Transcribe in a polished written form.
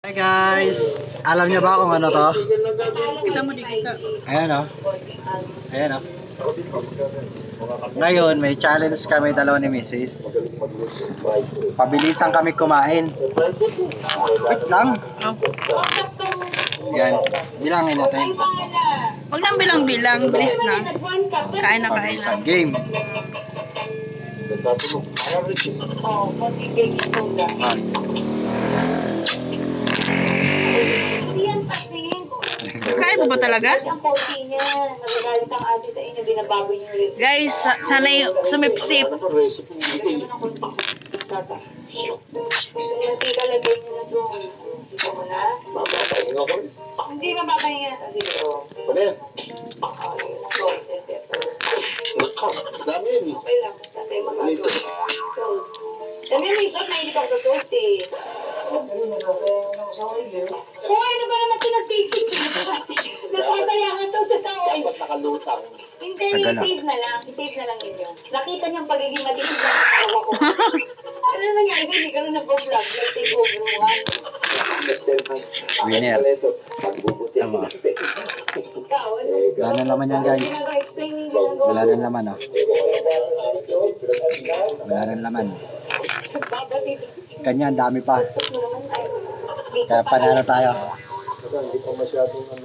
Hi guys! Alam niyo ba kung ano to? Kita mo di kita. Ayan o. Ayan o. Ngayon, may challenge kami dalawa ni Mrs. Pabilisan kami kumain. Wait lang. Yan. Bilangin natin. Huwag nang bilang-bilang. Bilis na. Kain na, kain na. Pabilisan game. Kain mo ba talaga? Guys, sanay sumipsip. Hindi na babahinga. Dami yun. Okay lang. Sabi mo ito na hindi ka tutulti. Kung ano ba naman ito nagpipigil? Nasatayangan to sa tao. Dapat nakalutang. Hindi, i-save na lang. I-save na lang ninyo. Nakita niyang pagiging matinig na asawa ko. Ano nangyari ba? Hindi ka rin nag-vlog. Take over mo nga. Winner. Tama. Ikaw, ano? Wala na naman yan guys. Wala na naman o. Wala na naman. Kanya, ang dami pa. Kaya panalo tayo. Hindi pa masyadong